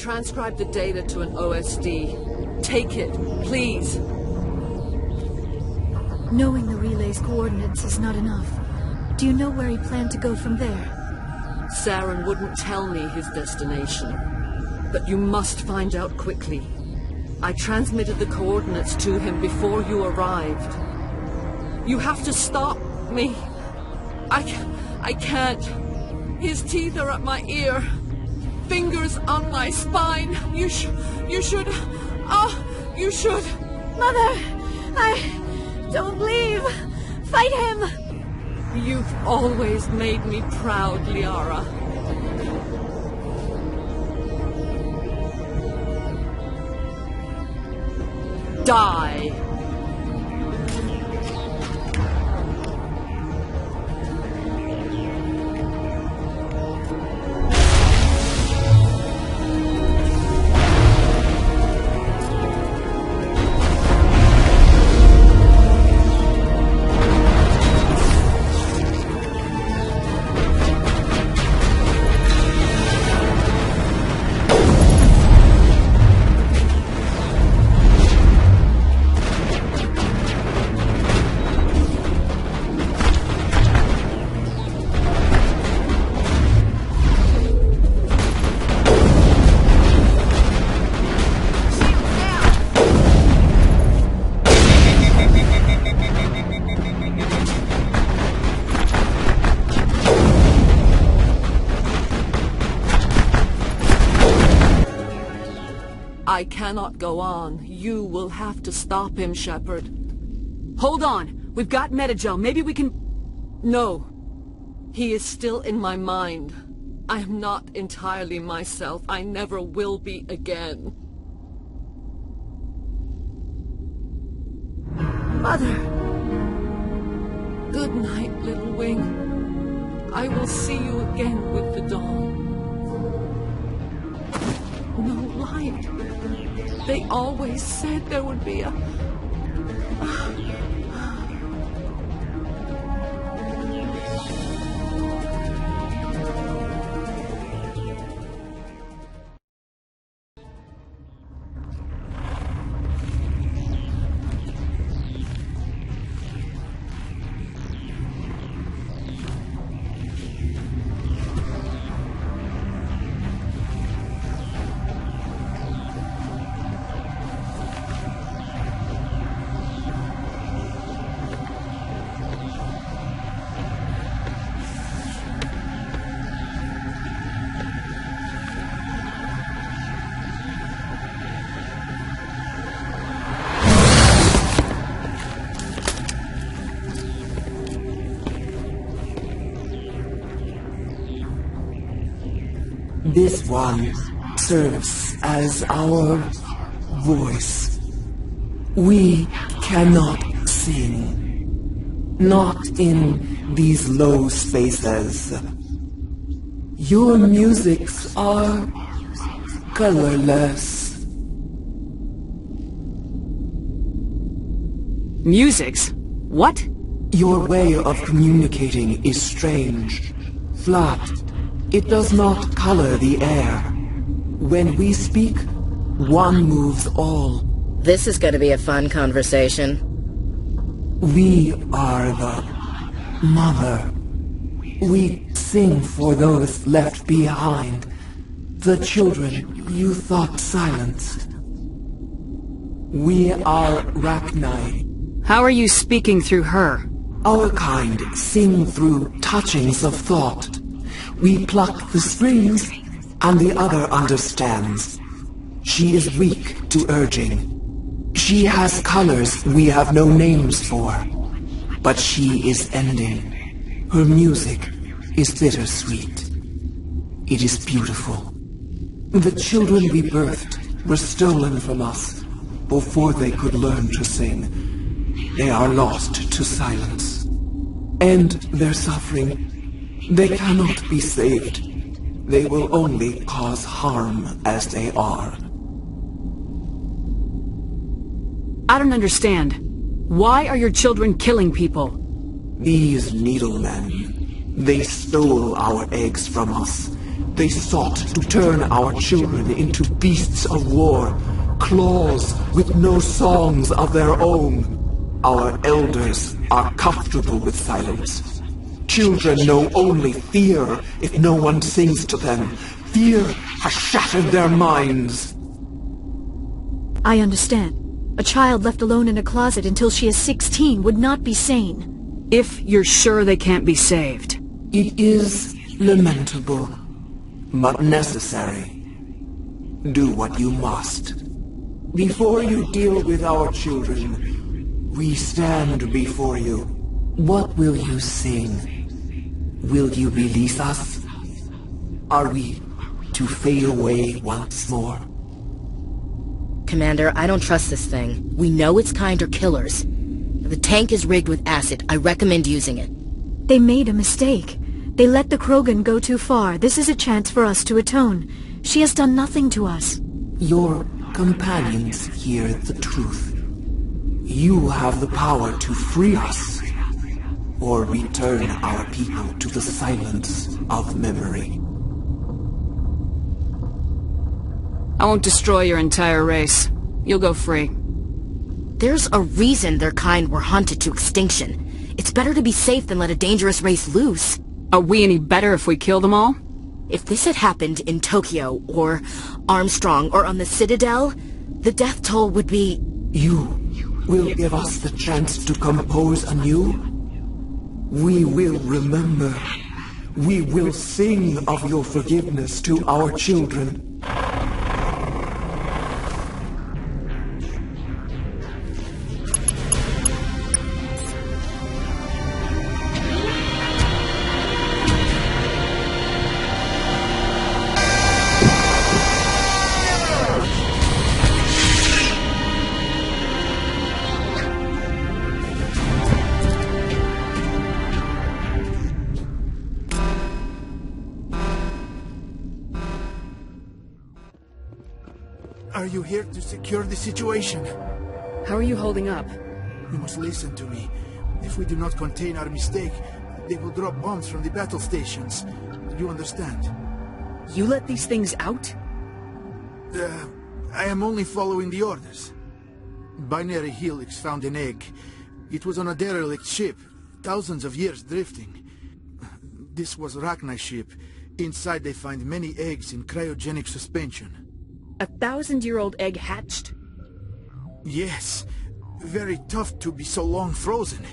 transcribed the data to an OSD. Take it, please. Knowing the relay's coordinates is not enough. Do you know where he planned to go from there? Saren wouldn't tell me his destination. But you must find out quickly. I transmitted the coordinates to him before you arrived. You have to stop me. I can't. His teeth are at my ear. Fingers on my spine. You should. You should. Mother, don't leave. Fight him. You've always made me proud, Liara. Die. I cannot go on. You will have to stop him, Shepard. Hold on. We've got Metagel. Maybe we can... No. He is still in my mind. I am not entirely myself. I never will be again. Mother! Good night, little wing. I will see you again with the dawn. No light. They always said there would be a... This one serves as our voice. We cannot sing. Not in these low spaces. Your musics are colorless. Musics? What? Your way of communicating is strange. Flat. It does not color the air. When we speak, one moves all. This is going to be a fun conversation. We are the mother. We sing for those left behind. The children you thought silenced. We are Rachni. How are you speaking through her? Our kind sing through touchings of thought. We pluck the strings, and the other understands. She is weak to urging. She has colors we have no names for. But she is ending. Her music is bittersweet. It is beautiful. The children we birthed were stolen from us before they could learn to sing. They are lost to silence. And their suffering, they cannot be saved. They will only cause harm as they are. I don't understand. Why are your children killing people? These needlemen, they stole our eggs from us. They sought to turn our children into beasts of war, claws with no songs of their own. Our elders are comfortable with silence. Children know only fear if no one sings to them. Fear has shattered their minds. I understand. A child left alone in a closet until she is 16 would not be sane. If you're sure they can't be saved. It is lamentable, but necessary. Do what you must. Before you deal with our children, we stand before you. What will you sing? Will you release us? Are we to fade away once more? Commander, I don't trust this thing. We know its kind are killers. The tank is rigged with acid. I recommend using it. They made a mistake. They let the Krogan go too far. This is a chance for us to atone. She has done nothing to us. Your companions hear the truth. You have the power to free us, or return our people to the silence of memory. I won't destroy your entire race. You'll go free. There's a reason their kind were hunted to extinction. It's better to be safe than let a dangerous race loose. Are we any better if we kill them all? If this had happened in Tokyo, or Armstrong, or on the Citadel, the death toll would be... You will give us the chance to compose anew? We will remember. We will sing of your forgiveness to our children. Are you here to secure the situation? How are you holding up? You must listen to me. If we do not contain our mistake, they will drop bombs from the battle stations. You understand? You let these things out? I am only following the orders. Binary Helix found an egg. It was on a derelict ship, thousands of years drifting. This was Rachni's ship. Inside they find many eggs in cryogenic suspension. 1,000-year-old egg hatched? Yes. Very tough to be so long frozen.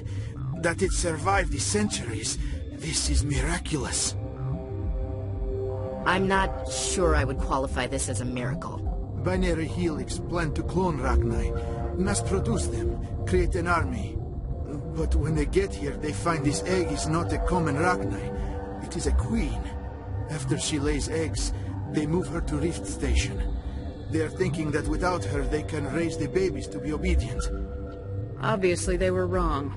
That it survived the centuries. This is miraculous. I'm not sure I would qualify this as a miracle. Binary Helix planned to clone Rachni, mass-produce them, create an army. But when they get here, they find this egg is not a common Rachni. It is a queen. After she lays eggs, they move her to Rift Station. They are thinking that without her, they can raise the babies to be obedient. Obviously, they were wrong.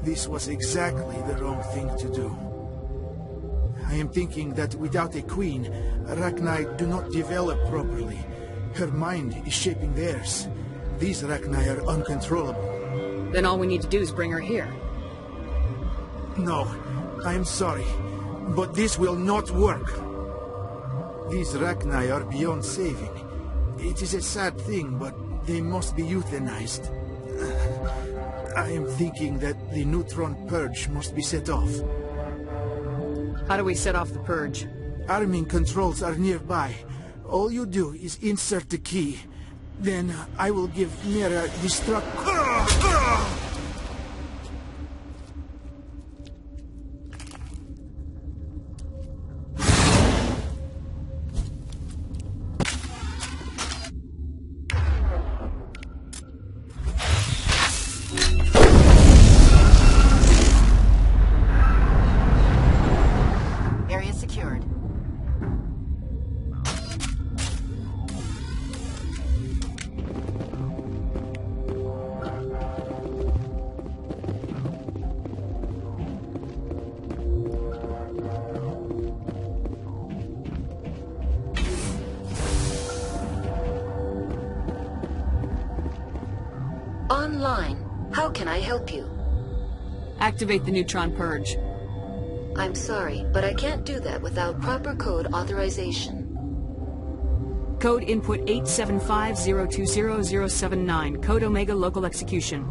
This was exactly the wrong thing to do. I am thinking that without a queen, Rachni do not develop properly. Her mind is shaping theirs. These Rachni are uncontrollable. Then all we need to do is bring her here. No, I am sorry, but this will not work. These Rachni are beyond saving. It is a sad thing, but they must be euthanized. I am thinking that the neutron purge must be set off. How do we set off the purge? Arming controls are nearby. All you do is insert the key. Then I will give Mira destruct... Area secured. Online. How can I help you? Activate the neutron purge. I'm sorry, but I can't do that without proper code authorization. Code input 875020079. Code Omega local execution.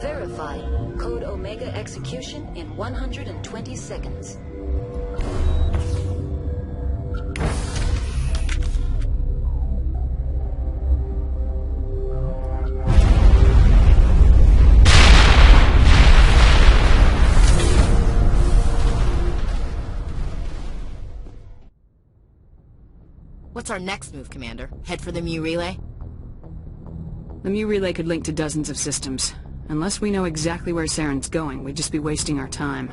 Verify. Code Omega execution in 120 seconds. What's our next move, Commander? Head for the Mu relay? The Mu relay could link to dozens of systems. Unless we know exactly where Saren's going, we'd just be wasting our time.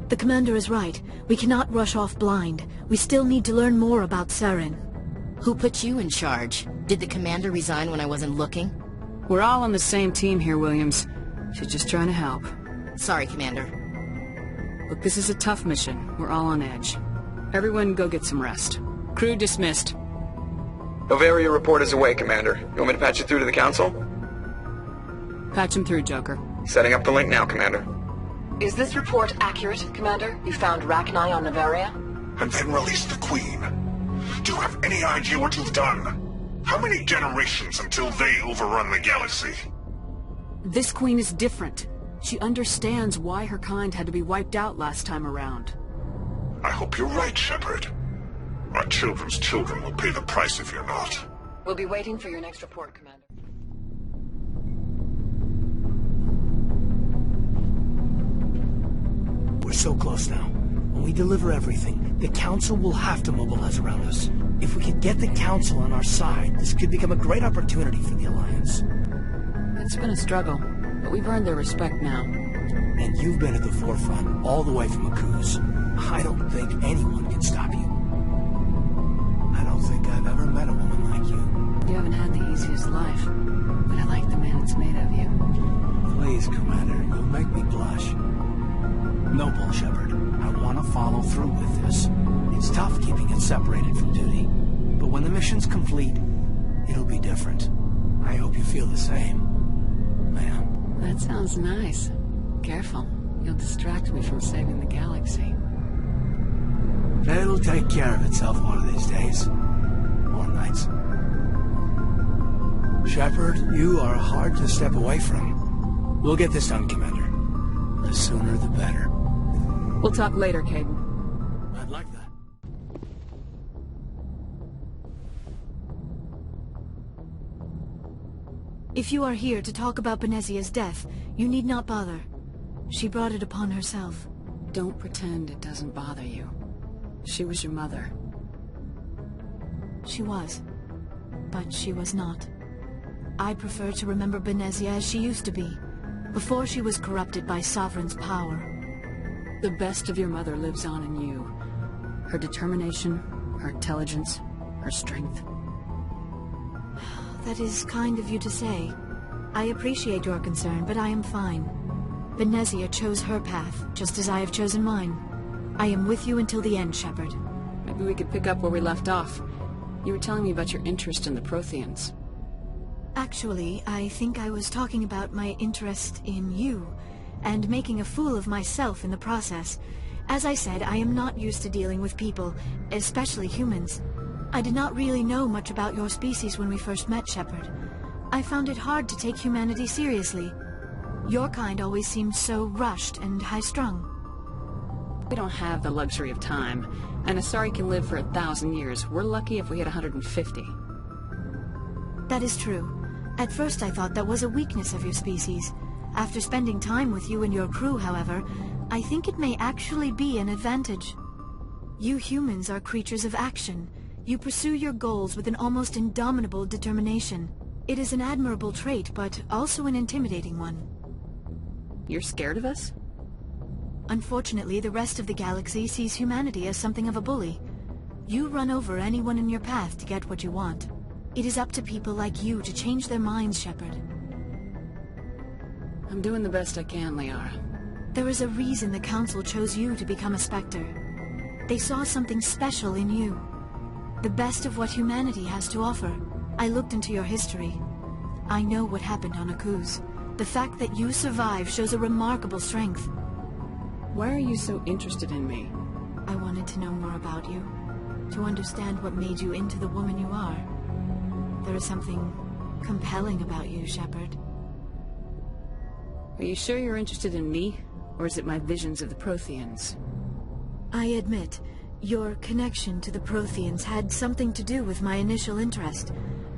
The Commander is right. We cannot rush off blind. We still need to learn more about Saren. Who put you in charge? Did the Commander resign when I wasn't looking? We're all on the same team here, Williams. She's just trying to help. Sorry, Commander. Look, this is a tough mission. We're all on edge. Everyone go get some rest. Crew dismissed. Novaria report is away, Commander. You want me to patch you through to the Council? Patch him through, Joker. Setting up the link now, Commander. Is this report accurate, Commander? You found Rachni on Novaria? And then released the Queen. Do you have any idea what you've done? How many generations until they overrun the galaxy? This Queen is different. She understands why her kind had to be wiped out last time around. I hope you're right, Shepard. Our children's children will pay the price if you're not. We'll be waiting for your next report, Commander. We're so close now. When we deliver everything, the Council will have to mobilize around us. If we could get the Council on our side, this could become a great opportunity for the Alliance. It's been a struggle, but we've earned their respect now. And you've been at the forefront, all the way from Akuz. I don't think anyone can stop you. I don't think I've ever met a woman like you. You haven't had the easiest life, but I like the man it's made of you. Please, Commander, you'll make me blush. No, Paul Shepard. I want to follow through with this. It's tough keeping it separated from duty. But when the mission's complete, it'll be different. I hope you feel the same, ma'am. That sounds nice. Careful. You'll distract me from saving the galaxy. It'll take care of itself one of these days. Or nights. Shepard, you are hard to step away from. We'll get this done, Commander. The sooner the better. We'll talk later, Caden. I'd like that. If you are here to talk about Benezia's death, you need not bother. She brought it upon herself. Don't pretend it doesn't bother you. She was your mother. She was. But she was not. I prefer to remember Benezia as she used to be, before she was corrupted by Sovereign's power. The best of your mother lives on in you. Her determination, her intelligence, her strength. That is kind of you to say. I appreciate your concern, but I am fine. Benezia chose her path, just as I have chosen mine. I am with you until the end, Shepard. Maybe we could pick up where we left off. You were telling me about your interest in the Protheans. Actually, I think I was talking about my interest in you, and making a fool of myself in the process. As I said, I am not used to dealing with people, especially humans. I did not really know much about your species when we first met, Shepard. I found it hard to take humanity seriously. Your kind always seemed so rushed and high-strung. We don't have the luxury of time, and Asari can live for 1,000 years. We're lucky if we hit 150. That is true. At first I thought that was a weakness of your species. After spending time with you and your crew, however, I think it may actually be an advantage. You humans are creatures of action. You pursue your goals with an almost indomitable determination. It is an admirable trait, but also an intimidating one. You're scared of us? Unfortunately, the rest of the galaxy sees humanity as something of a bully. You run over anyone in your path to get what you want. It is up to people like you to change their minds, Shepard. I'm doing the best I can, Liara. There is a reason the Council chose you to become a Spectre. They saw something special in you. The best of what humanity has to offer. I looked into your history. I know what happened on Akuz. The fact that you survived shows a remarkable strength. Why are you so interested in me? I wanted to know more about you, to understand what made you into the woman you are. There is something compelling about you, Shepard. Are you sure you're interested in me, or is it my visions of the Protheans? I admit, your connection to the Protheans had something to do with my initial interest,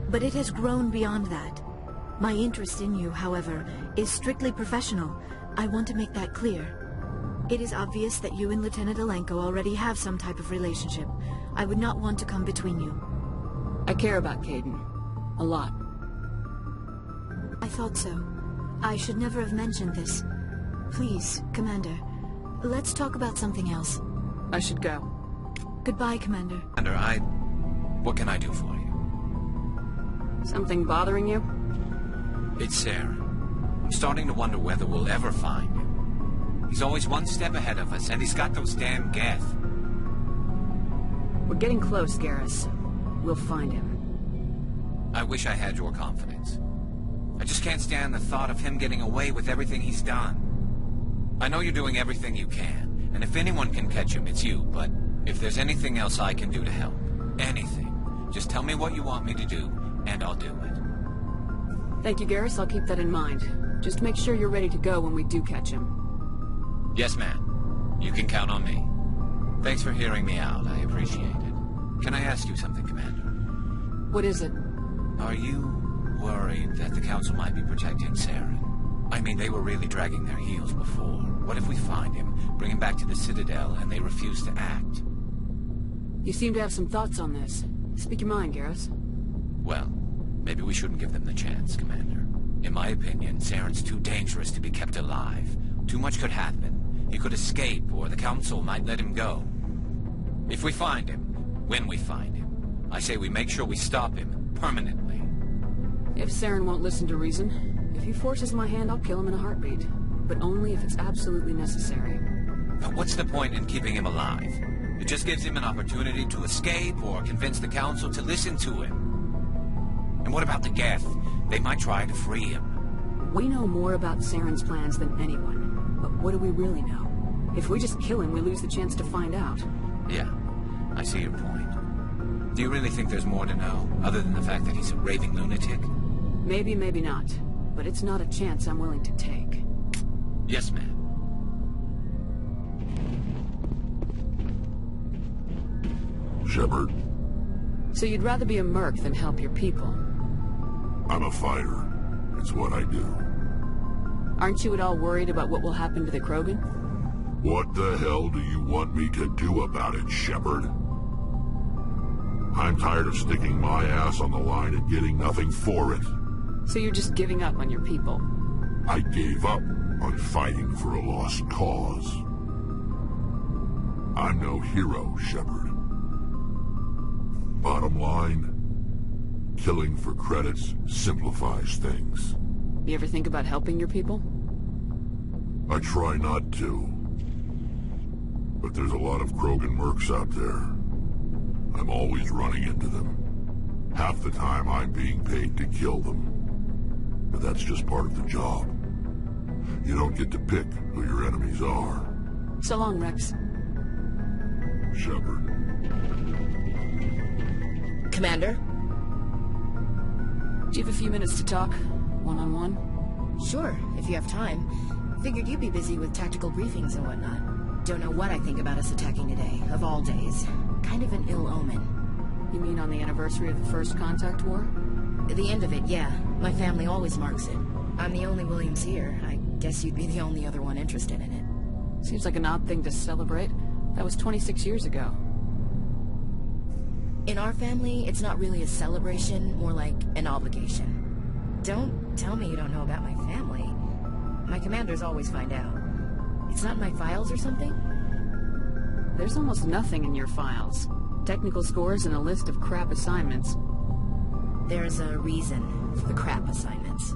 but it has grown beyond that. My interest in you, however, is strictly professional. I want to make that clear. It is obvious that you and Lieutenant Alenko already have some type of relationship. I would not want to come between you. I care about Kaidan. A lot. I thought so. I should never have mentioned this. Please, Commander, let's talk about something else. I should go. Goodbye, Commander. Commander, what can I do for you? Something bothering you? It's Saren. I'm starting to wonder whether we'll ever find him. He's always one step ahead of us, and he's got those damn Geth. We're getting close, Garrus. We'll find him. I wish I had your confidence. I just can't stand the thought of him getting away with everything he's done. I know you're doing everything you can, and if anyone can catch him, it's you, but if there's anything else I can do to help, anything, just tell me what you want me to do, and I'll do it. Thank you, Garrus. I'll keep that in mind. Just make sure you're ready to go when we do catch him. Yes, ma'am. You can count on me. Thanks for hearing me out. I appreciate it. Can I ask you something, Commander? What is it? Are you worried that the Council might be protecting Saren? I mean, they were really dragging their heels before. What if we find him, bring him back to the Citadel, and they refuse to act? You seem to have some thoughts on this. Speak your mind, Garrus. Well, maybe we shouldn't give them the chance, Commander. In my opinion, Saren's too dangerous to be kept alive. Too much could happen. He could escape, or the Council might let him go. If we find him, when we find him, I say we make sure we stop him, permanently. If Saren won't listen to reason, if he forces my hand, I'll kill him in a heartbeat. But only if it's absolutely necessary. But what's the point in keeping him alive? It just gives him an opportunity to escape, or convince the Council to listen to him. And what about the Geth? They might try to free him. We know more about Saren's plans than anyone. But what do we really know? If we just kill him, we lose the chance to find out. Yeah, I see your point. Do you really think there's more to know, other than the fact that he's a raving lunatic? Maybe, maybe not. But it's not a chance I'm willing to take. Yes, ma'am. Shepard. So you'd rather be a merc than help your people? I'm a fighter. It's what I do. Aren't you at all worried about what will happen to the Krogan? What the hell do you want me to do about it, Shepard? I'm tired of sticking my ass on the line and getting nothing for it. So you're just giving up on your people? I gave up on fighting for a lost cause. I'm no hero, Shepard. Bottom line, killing for credits simplifies things. You ever think about helping your people? I try not to. But there's a lot of Krogan mercs out there. I'm always running into them. Half the time I'm being paid to kill them. But that's just part of the job. You don't get to pick who your enemies are. So long, Rex. Shepard. Commander? Do you have a few minutes to talk? One-on-one? Sure, if you have time. Figured you'd be busy with tactical briefings and whatnot. Don't know what I think about us attacking today, of all days. Kind of an ill omen. You mean on the anniversary of the First Contact War? The end of it, yeah. My family always marks it. I'm the only Williams here. I guess you'd be the only other one interested in it. Seems like an odd thing to celebrate. That was 26 years ago. In our family, it's not really a celebration, more like an obligation. Don't tell me you don't know about my family. My commanders always find out. It's not in my files or something? There's almost nothing in your files. Technical scores and a list of crap assignments. There's a reason for the crap assignments.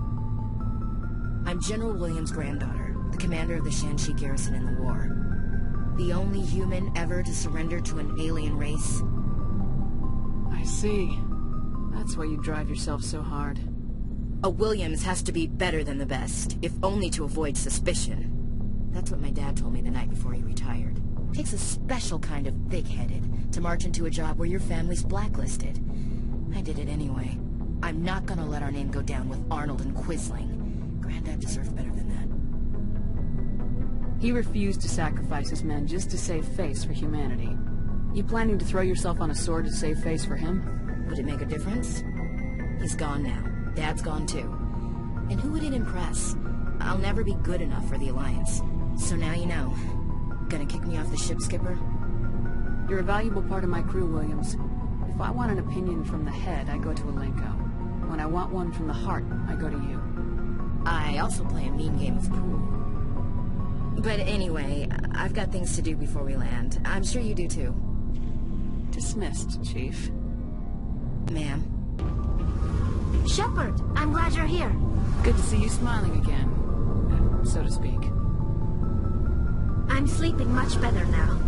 I'm General Williams' granddaughter, the commander of the Shanxi garrison in the war. The only human ever to surrender to an alien race. I see. That's why you drive yourself so hard. A Williams has to be better than the best, if only to avoid suspicion. That's what my dad told me the night before he retired. Takes a special kind of big-headed to march into a job where your family's blacklisted. I did it anyway. I'm not gonna let our name go down with Arnold and Quisling. Granddad deserved better than that. He refused to sacrifice his men just to save face for humanity. You planning to throw yourself on a sword to save face for him? Would it make a difference? He's gone now. Dad's gone too. And who would it impress? I'll never be good enough for the Alliance. So now you know. Gonna kick me off the ship, Skipper? You're a valuable part of my crew, Williams. If I want an opinion from the head, I go to Alenko. When I want one from the heart, I go to you. I also play a mean game of pool. But anyway, I've got things to do before we land. I'm sure you do too. Dismissed, Chief. Ma'am. Shepard, I'm glad you're here. Good to see you smiling again, so to speak. I'm sleeping much better now.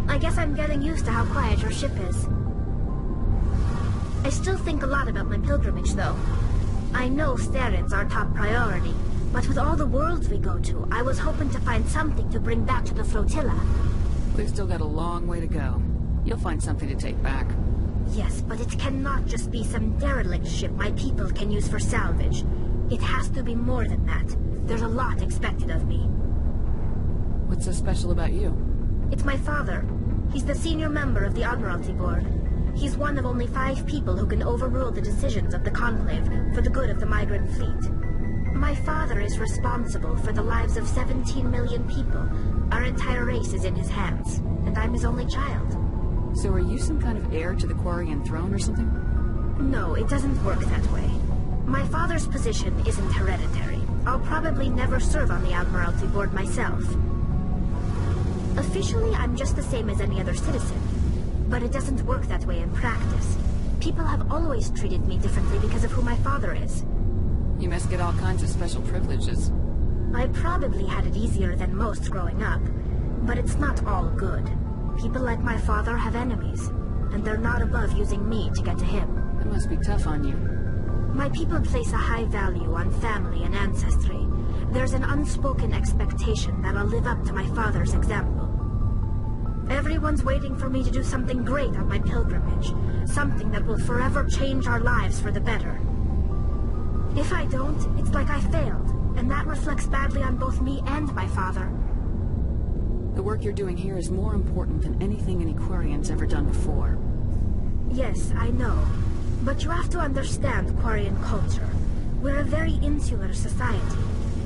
I guess I'm getting used to how quiet your ship is. I still think a lot about my pilgrimage, though. I know Starin's our top priority, but with all the worlds we go to, I was hoping to find something to bring back to the flotilla. We've still got a long way to go. You'll find something to take back. Yes, but it cannot just be some derelict ship my people can use for salvage. It has to be more than that. There's a lot expected of me. What's so special about you? It's my father. He's the senior member of the Admiralty Board. He's one of only 5 people who can overrule the decisions of the Conclave for the good of the migrant fleet. My father is responsible for the lives of 17 million people. Our entire race is in his hands, and I'm his only child. So are you some kind of heir to the Quarian throne or something? No, it doesn't work that way. My father's position isn't hereditary. I'll probably never serve on the Admiralty Board myself. Officially, I'm just the same as any other citizen. But it doesn't work that way in practice. People have always treated me differently because of who my father is. You must get all kinds of special privileges. I probably had it easier than most growing up, but it's not all good. People like my father have enemies, and they're not above using me to get to him. It must be tough on you. My people place a high value on family and ancestry. There's an unspoken expectation that I'll live up to my father's example. Everyone's waiting for me to do something great on my pilgrimage. Something that will forever change our lives for the better. If I don't, it's like I failed, and that reflects badly on both me and my father. The work you're doing here is more important than anything any Quarian's ever done before. Yes, I know. But you have to understand Quarian culture. We're a very insular society.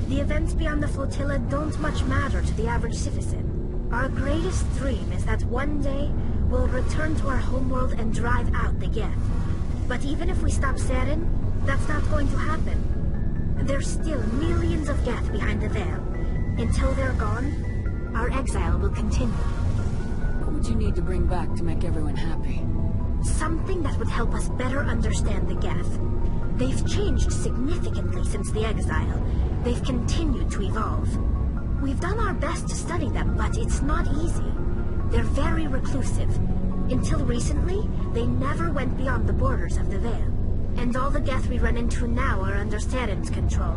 The events beyond the flotilla don't much matter to the average citizen. Our greatest dream is that one day we'll return to our homeworld and drive out the Geth. But even if we stop Saren, that's not going to happen. There's still millions of Geth behind the veil. Until they're gone, our exile will continue. What would you need to bring back to make everyone happy? Something that would help us better understand the Geth. They've changed significantly since the exile. They've continued to evolve. We've done our best to study them, but it's not easy. They're very reclusive. Until recently, they never went beyond the borders of the Veil. And all the Geth we run into now are under Saren's control.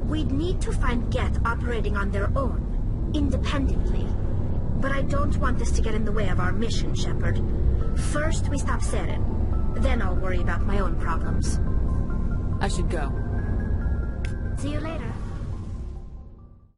We'd need to find Geth operating on their own, independently. But I don't want this to get in the way of our mission, Shepard. First, we stop Saren. Then I'll worry about my own problems. I should go. See you later.